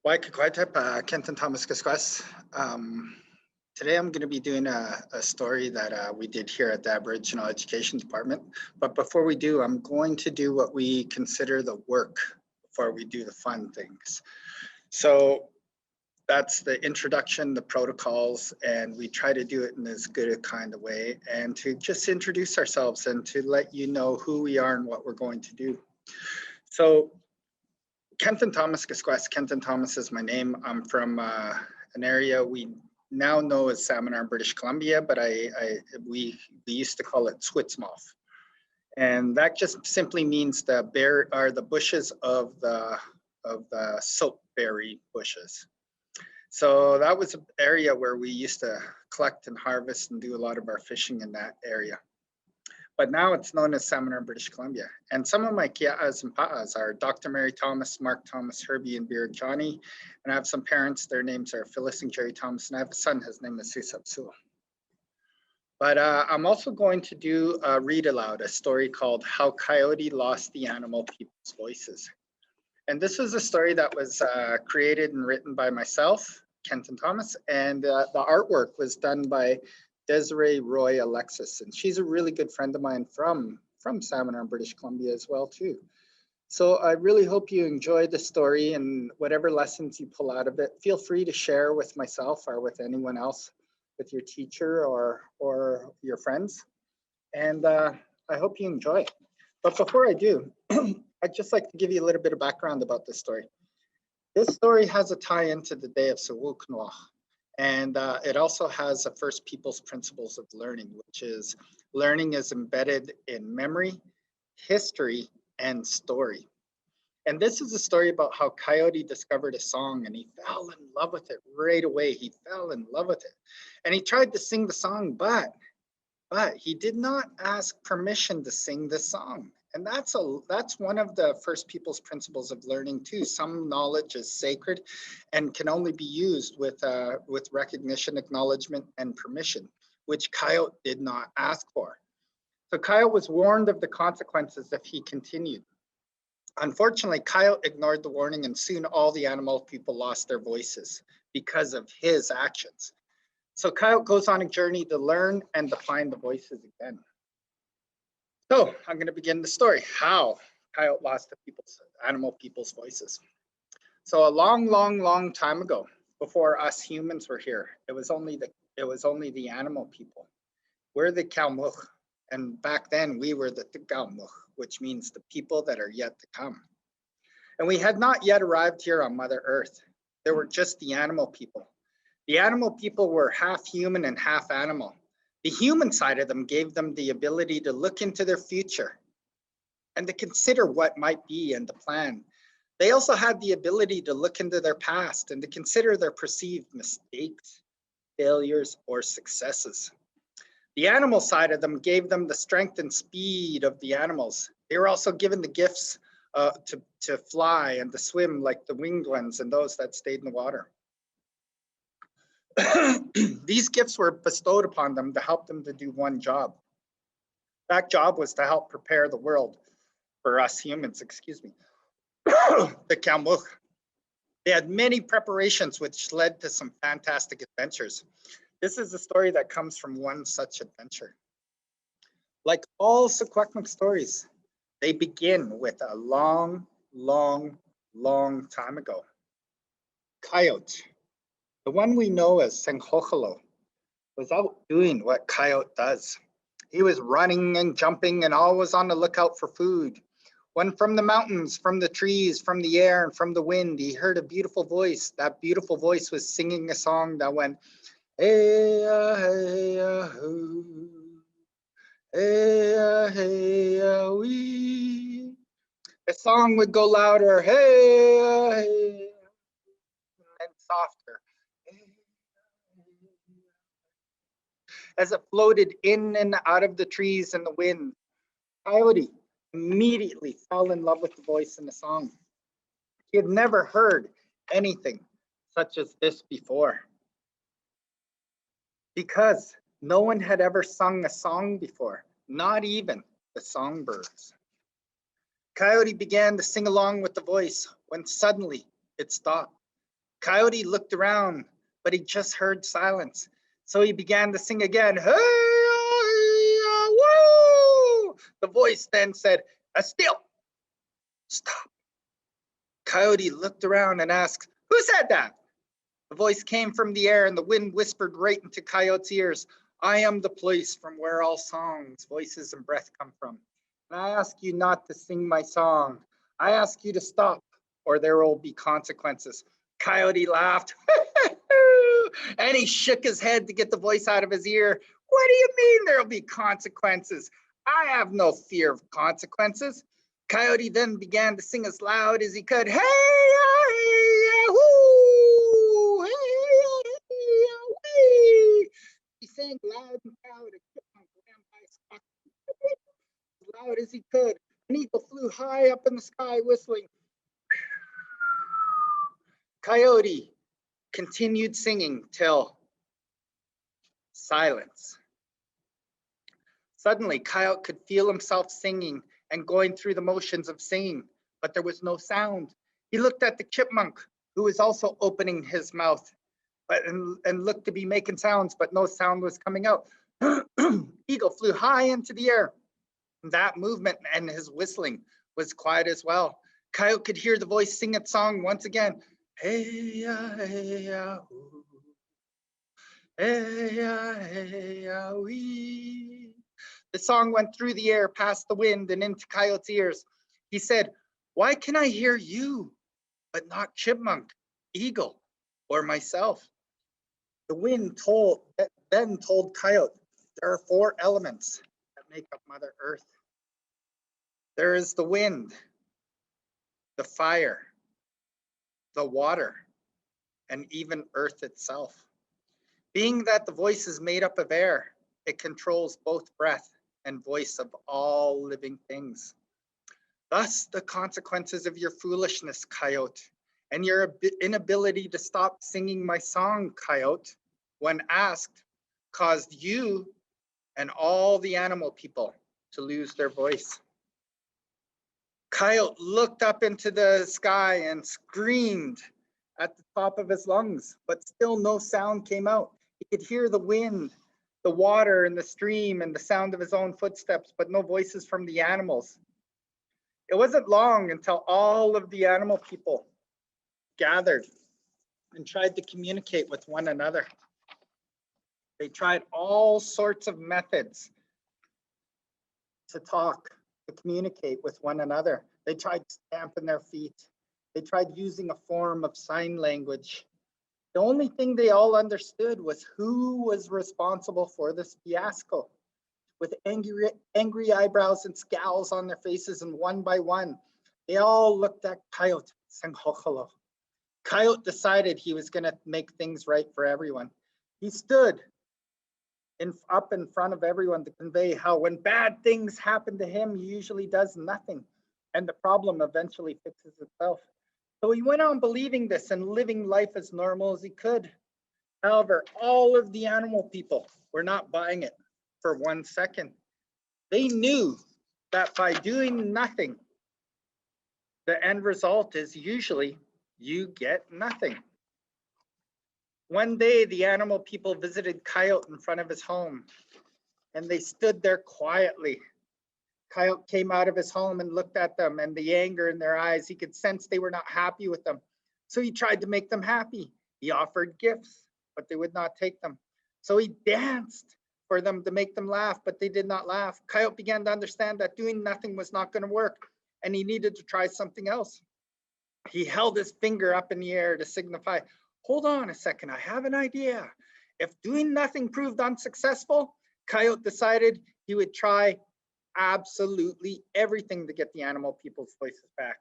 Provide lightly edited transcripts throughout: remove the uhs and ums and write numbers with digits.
Waika Coyote, Kenthen Thomas. Today I'm going to be doing a story that we did here at the Aboriginal Education Department. But before we do, I'm going to do what we consider the work before we do the fun things. So that's the introduction, the protocols, and we try to do it in as good a kind of way and to just introduce ourselves and to let you know who we are and what we're going to do. So Kenthen Thomas, Kenthen Thomas is my name. I'm from an area we now know as Salmon British Columbia, but we used to call it Switsmoth. And that just simply means the bushes of the soapberry bushes. So that was an area where we used to collect and harvest and do a lot of our fishing in that area. But now it's known as Salmon British Columbia. And some of my kia'as and pa'as are Dr. Mary Thomas, Mark Thomas, Herbie, and Beard Johnny. And I have some parents, their names are Phyllis and Jerry Thomas. And I have a son, his name is Susab Sewell. But I'm also going to do a read aloud, a story called How Coyote Lost the Animal People's Voices. And this is a story that was created and written by myself, Kenthen Thomas, and the artwork was done by Desiree Roy Alexis, and she's a really good friend of mine from Salmon British Columbia as well too. So I really hope you enjoy the story and whatever lessons you pull out of it, feel free to share with myself or with anyone else, with your teacher or your friends. And I hope you enjoy. But before I do, I'd just like to give you a little bit of background about this story. This story has a tie into the day of Sewulknoah. And it also has a First Peoples Principles of Learning, which is learning is embedded in memory, history, and story. And this is a story about how Coyote discovered a song and he fell in love with it right away. He fell in love with it. And he tried to sing the song, but he did not ask permission to sing the song. And that's one of the First Peoples Principles of Learning too. Some knowledge is sacred and can only be used with recognition, acknowledgement, and permission, which Coyote did not ask for. So Coyote was warned of the consequences if he continued. Unfortunately, Coyote ignored the warning and soon all the animal people lost their voices because of his actions. So Coyote goes on a journey to learn and to find the voices again. So I'm going to begin the story, how Coyote lost the animal people's voices. So a long time ago, before us humans were here, it was only the animal people. We're the Kalmuch, and back then we were the Kalmuch, which means the people that are yet to come. And we had not yet arrived here on Mother Earth. There were just the animal people. The animal people were half human and half animal. The human side of them gave them the ability to look into their future and to consider what might be and to plan. They also had the ability to look into their past and to consider their perceived mistakes, failures, or successes. The animal side of them gave them the strength and speed of the animals. They were also given the gifts to fly and to swim like the winged ones and those that stayed in the water. These gifts were bestowed upon them to help them to do one job. That job was to help prepare the world for us humans, excuse me, the Kalmuch. They had many preparations which led to some fantastic adventures. This is a story that comes from one such adventure. Like all Secwepemc stories, they begin with a long time ago. Coyote, the one we know as Senghojolo, was out doing what Coyote does. He was running and jumping and always on the lookout for food. When from the mountains, from the trees, from the air, and from the wind, he heard a beautiful voice. That beautiful voice was singing a song that went, hey-ya, hey-ya, hoo, hey-ya, hey-ya, wee. The song would go louder, hey-ya, hey-ya, and softer. As it floated in and out of the trees and the wind, Coyote immediately fell in love with the voice in the song. He had never heard anything such as this before, because no one had ever sung a song before, not even the songbirds. Coyote began to sing along with the voice when suddenly it stopped. Coyote looked around, but he just heard silence. So he began to sing again. Hey-ya-woo! The voice then said, still, stop. Coyote looked around and asked, who said that? The voice came from the air and the wind whispered right into Coyote's ears. I am the place from where all songs, voices, and breath come from. And I ask you not to sing my song. I ask you to stop or there will be consequences. Coyote laughed and he shook his head to get the voice out of his ear. What do you mean there'll be consequences? I have no fear of consequences. Coyote then began to sing as loud as he could. Hey, hey, woo! He sang loud and proud. A chipmunk ran by as loud as he could. An eagle flew high up in the sky, whistling. Coyote continued singing till silence. Suddenly, Coyote could feel himself singing and going through the motions of singing, but there was no sound. He looked at the chipmunk, who was also opening his mouth and looked to be making sounds, but no sound was coming out. Eagle flew high into the air. That movement and his whistling was quiet as well. Coyote could hear the voice sing its song once again. Hey-ya, hey-ya, ooh. Hey-ya, hey-ya, wee. The song went through the air, past the wind, and into Coyote's ears. He said, why can I hear you, but not Chipmunk, Eagle, or myself? The wind then told Coyote, there are 4 elements that make up Mother Earth. There is the wind, the fire, the water, and even Earth itself. Being that the voice is made up of air, it controls both breath and voice of all living things. Thus, the consequences of your foolishness, Coyote, and your inability to stop singing my song, Coyote, when asked, caused you and all the animal people to lose their voice. Coyote looked up into the sky and screamed at the top of his lungs, but still no sound came out. He could hear the wind, the water, and the stream, and the sound of his own footsteps, but no voices from the animals. It wasn't long until all of the animal people gathered and tried to communicate with one another. They tried all sorts of methods to talk, to communicate with one another. They tried stamping their feet. They tried using a form of sign language. The only thing they all understood was who was responsible for this fiasco. With angry eyebrows and scowls on their faces, and one by one, they all looked at Coyote. Coyote decided he was going to make things right for everyone. He stood up in front of everyone to convey how when bad things happen to him, he usually does nothing, and the problem eventually fixes itself. So he went on believing this and living life as normal as he could. However, all of the animal people were not buying it for 1 second. They knew that by doing nothing, the end result is usually you get nothing. One day, the animal people visited Coyote in front of his home, and they stood there quietly. Coyote came out of his home and looked at them, and the anger in their eyes, he could sense they were not happy with them. So he tried to make them happy. He offered gifts, but they would not take them. So he danced for them to make them laugh, but they did not laugh. Coyote began to understand that doing nothing was not going to work, and he needed to try something else. He held his finger up in the air to signify, hold on a second, I have an idea. If doing nothing proved unsuccessful, Coyote decided he would try absolutely everything to get the animal people's voices back.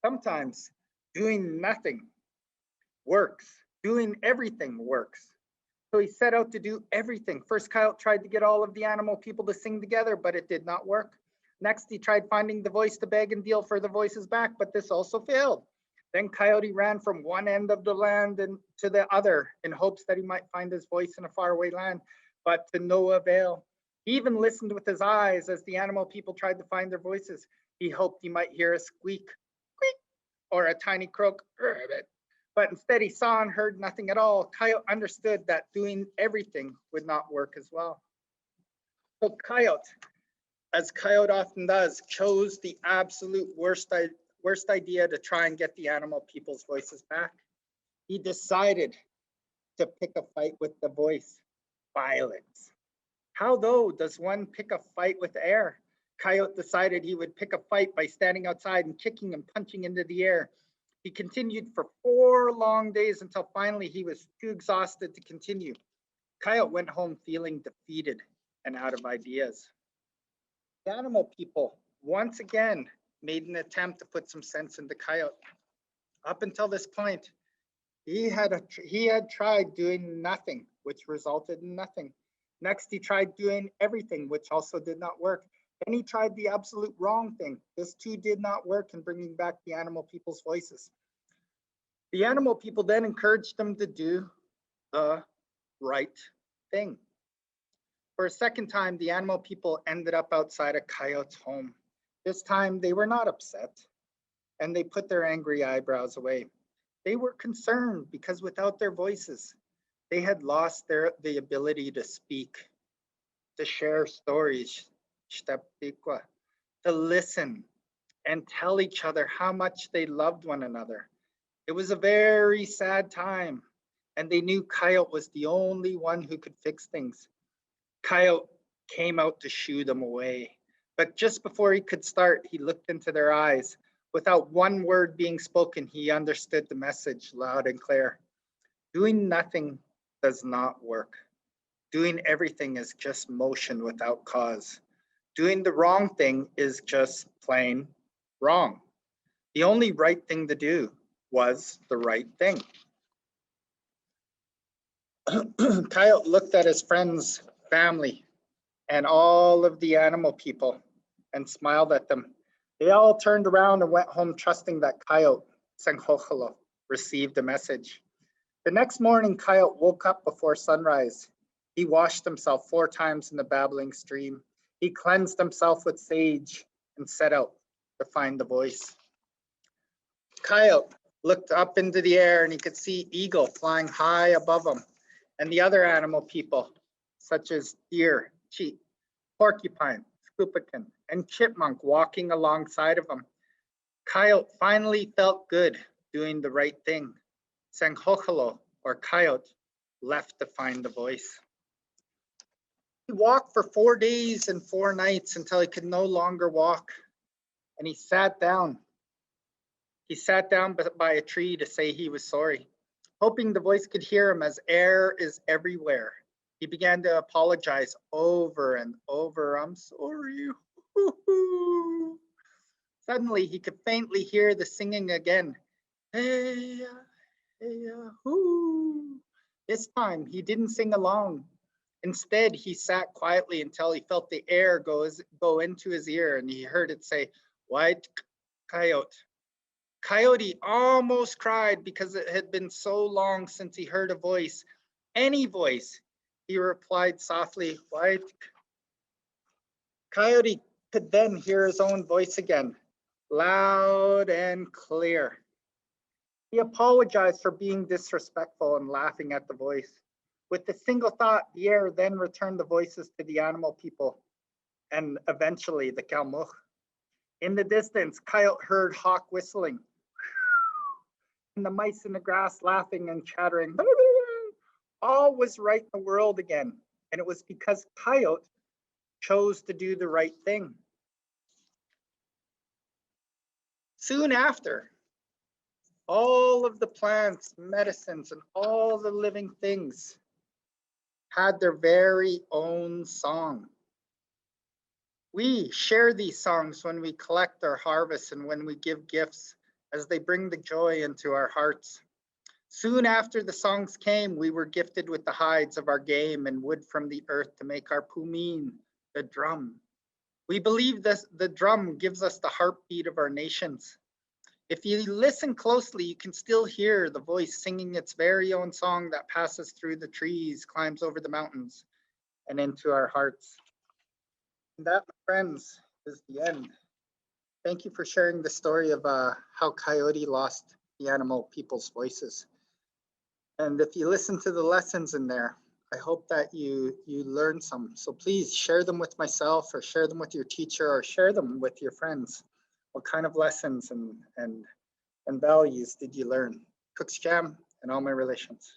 Sometimes doing nothing works. Doing everything works. So he set out to do everything. First, Coyote tried to get all of the animal people to sing together, but it did not work. Next, he tried finding the voice to beg and deal for the voices back, but this also failed. Then Coyote ran from one end of the land and to the other in hopes that he might find his voice in a faraway land, but to no avail. He even listened with his eyes as the animal people tried to find their voices. He hoped he might hear a squeak, squeak, or a tiny croak, But instead he saw and heard nothing at all. Coyote understood that doing everything would not work as well. So Coyote, as Coyote often does, chose the absolute worst idea to try and get the animal people's voices back. He decided to pick a fight with the voice, violence. How though does one pick a fight with air? Coyote decided he would pick a fight by standing outside and kicking and punching into the air. He continued for 4 long days until finally he was too exhausted to continue. Coyote went home feeling defeated and out of ideas. The animal people once again made an attempt to put some sense into Coyote. Up until this point, he had tried doing nothing, which resulted in nothing. Next, he tried doing everything, which also did not work. Then he tried the absolute wrong thing. This too did not work in bringing back the animal people's voices. The animal people then encouraged him to do the right thing. For a second time, the animal people ended up outside of Coyote's home. This time, they were not upset, and they put their angry eyebrows away. They were concerned because without their voices, they had lost the ability to speak, to share stories, to listen, and tell each other how much they loved one another. It was a very sad time, and they knew Coyote was the only one who could fix things. Coyote came out to shoo them away, but just before he could start, he looked into their eyes. Without one word being spoken, he understood the message loud and clear. Doing nothing does not work. Doing everything is just motion without cause. Doing the wrong thing is just plain wrong. The only right thing to do was the right thing. Coyote looked at his friends, family, and all of the animal people and smiled at them. They all turned around and went home trusting that Coyote, Senghocholo, received the message. The next morning, Coyote woke up before sunrise. He washed himself 4 times in the babbling stream. He cleansed himself with sage and set out to find the voice. Coyote looked up into the air and he could see eagle flying high above him and the other animal people, such as deer, sheep, porcupine, scoopicon, and chipmunk walking alongside of him. Coyote finally felt good doing the right thing. Senghocholo, or Coyote, left to find the voice. He walked for 4 days and 4 nights until he could no longer walk, and he sat down. He sat down by a tree to say he was sorry, hoping the voice could hear him as air is everywhere. He began to apologize over and over. I'm sorry. Suddenly, he could faintly hear the singing again. Hey, hey, hoo. This time, he didn't sing along. Instead, he sat quietly until he felt the air go into his ear and he heard it say, "White Coyote." Coyote almost cried because it had been so long since he heard a voice, any voice. He replied softly, "White." Coyote could then hear his own voice again, loud and clear. He apologized for being disrespectful and laughing at the voice. With a single thought, the air then returned the voices to the animal people and eventually the Kalmuch. In the distance, Coyote heard hawk whistling and the mice in the grass laughing and chattering. All was right in the world again, and it was because Coyote chose to do the right thing. Soon after, all of the plants, medicines, and all the living things had their very own song. We share these songs when we collect our harvests and when we give gifts, as they bring the joy into our hearts. Soon after the songs came, we were gifted with the hides of our game and wood from the earth to make our pumin, the drum. We believe that the drum gives us the heartbeat of our nations. If you listen closely, you can still hear the voice singing its very own song that passes through the trees, climbs over the mountains, and into our hearts. And that, my friends, is the end. Thank you for sharing the story of how Coyote lost the animal people's voices. And if you listen to the lessons in there, I hope that you learn some. So please share them with myself, or share them with your teacher, or share them with your friends. What kind of lessons and values did you learn? Cooks Jam and all my relations.